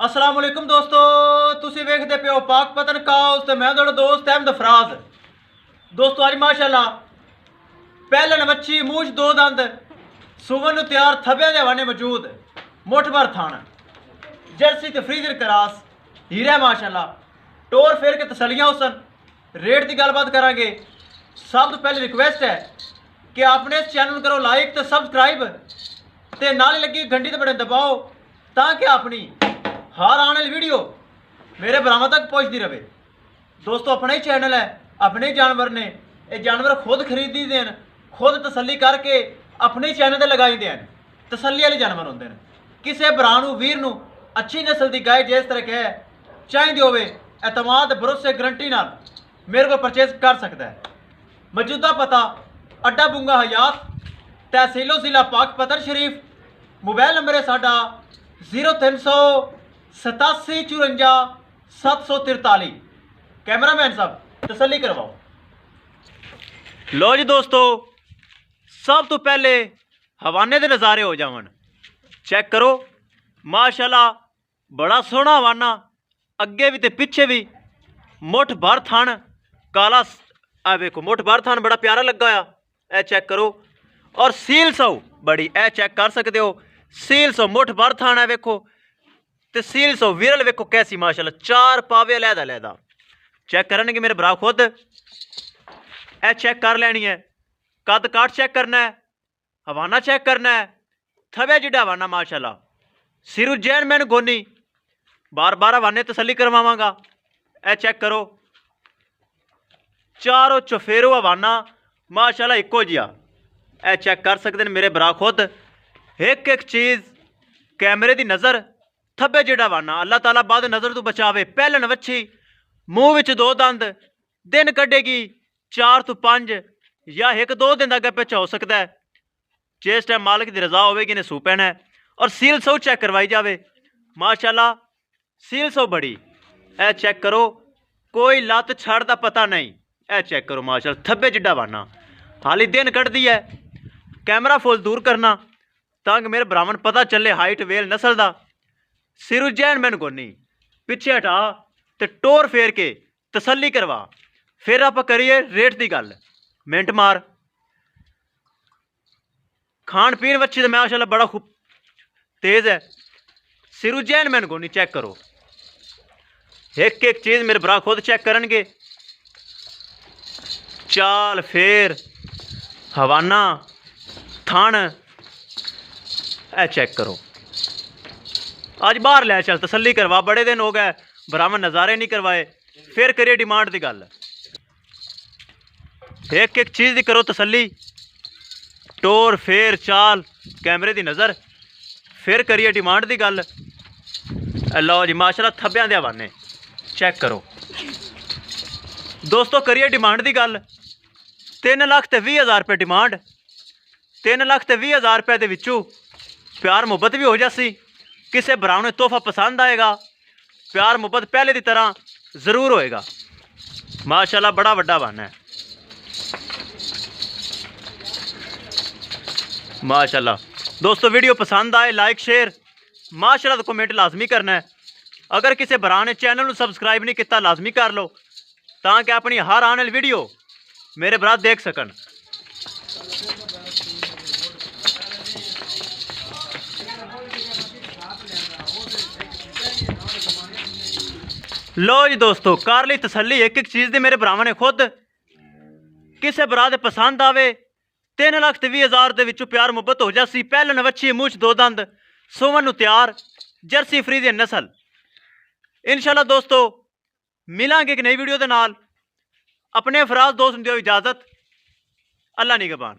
अस्सलाम वालेकुम दोस्तों, तुसी वेखदे पे हो पाक पतन काउस ते मैं तुहाडा दोस्त अहमद फराज। दोस्तों अज माशाल्लाह पहलन मच्छी मूछ दो दंद सुवन तैयार थब्बे दे हवाने मौजूद मुठ भर थान जर्सी ते फ्रीजर करास हीरा माशाल्लाह टोर फेर के तसलियां हुसन रेट की गलबात करांगे। सब तो पहले रिक्वेस्ट है कि आपने इस चैनल करो लाइक तो सब्सक्राइब ते नाल लगी घंटी ते बटन दबाओ ताकि अपनी हर आने वाली वीडियो मेरे बरामद तक पहुंचती रहे। दोस्तों अपना ही चैनल है, अपने ही जानवर ने, ये जानवर खुद खरीदी देन, खुद तसली करके अपने ही चैनल पर लगाई देन। तसली वाले जानवर होंगे हैं। किसी भरा वीर नू अच्छी नस्ल की गाय जिस तरह है चाहिए होवे एतमाद भरोसे गारंटी नाल मेरे को परचेज कर सकता है। मौजूदा पता अड्डा बुंगा हयात तहसीलो जिला पाक पतन शरीफ। मोबाइल नंबर है साडा 0387 कैमरामैन साहब तसली करवाओ। लो जी दोस्तों, सब तो पहले हवाने के नज़ारे हो जावन। चेक करो माशाल्लाह बड़ा सोहना हवाना, अगे भी ते पिछे भी मुठ भर थान काला। आ वेखो मुठ भर थान बड़ा प्यारा लगा आ, ए चेक करो। और सील सौ बड़ी, ए चेक कर सकते हो। सील सौ मुठ भर थान है वेखो ते सील सौ विरल वेखो कैसी माशाल्लाह। चार पावे अलहदा अलहदा चेक करनगे मेरे भरा खुद। ए चेक कर लेनी है, कद काट चेक करना है, हवाना चेक करना है, थवे जिडा हवाना माशाल्लाह। सिरू जैन मैन गोनी बार बार हवाने तसली करवावांगा। ए चेक करो चारों चफेरो हवाना माशाल्लाह इको जिहा। ए चेक कर सकते हैं मेरे भरा खुद। एक एक चीज़ कैमरे की नज़र थब्बे जिहड़ा वाना अल्लाह ताला बाद नज़र तो बचावे। पहलन वच्छी मूँह विच दो दंद दिन कढ़ेगी 4 तो 5 या 1-2 दिन अगे पिछा हो सकता है। जिस टाइम मालिक की रजा होगी इन्हें सू पैना है। और सील सौ चेक करवाई जावे माशाल्लाह, सील सौ बड़ी। ए चेक करो कोई लत छड़ का पता नहीं। ए चेक करो माशाल्लाह थब्बे जिड्डा वाना हाली दिन कढ़दी है। कैमरा फुल दूर करना ताकि मेरे ब्राह्मण पता चले हाइट वेल नस्ल का। सिरू जैन मैन कोनी पिछे हटा तो टोर फेर के तसली करवा, फिर आप करिए रेट की गल। मिनट मार खान पीन बच्ची तो माशाल्लाह बड़ा खूब तेज़ है। सिरू जैन मैन कोनी चेक करो, एक एक चीज़ मेरे भरा खुद चेक करनगे। चाल फेर हवाना थान ए चेक करो। आज बाहर लै चल तसली करवा, बड़े दिन हो गए ब्राह्मण नज़ारे नहीं करवाए। फिर करिए डिमांड की गल, एक एक चीज़ की करो तसली। टोर फेर चाल कैमरे की नज़र, फिर करिए डिमांड की गल। लो जी माशाल्लाह थब्बियां दे हवाने चेक करो। दोस्तों करिए डिमांड की गल। 3,20,000 रुपये डिमांड। 3,20,000 रुपये के विचों प्यार मुहब्बत भी हो जासी। किसी भरा ने तोहफा पसंद आएगा, प्यार मुहब्बत पहले की तरह ज़रूर होएगा। माशाल्लाह बड़ा वड्डा बन है माशाल्लाह। दोस्तों वीडियो पसंद आए लाइक शेयर माशाल्लाह तो कमेंट लाजमी करना है। अगर किसी भरा ने चैनल को सब्सक्राइब नहीं किया लाजमी कर लो ताकि अपनी हर आने वाली वीडियो मेरे भरा देख सकन। लो जी दोस्तों कर ली तसली एक एक चीज़ की मेरे भरावां ने खुद। किसी भरा दे पसंद आवे 3,20,000 के विचों प्यार मुहब्बत हो जासी। पहलन वच्छी मूछ दो दंद सुवन तैयार जर्सी फ्रीजियन नस्ल। इंशाल्लाह दोस्तों मिलांगे एक नई वीडियो के नाल। अपने फराज दोस्त दियो इजाज़त। अल्लाह निगहबान।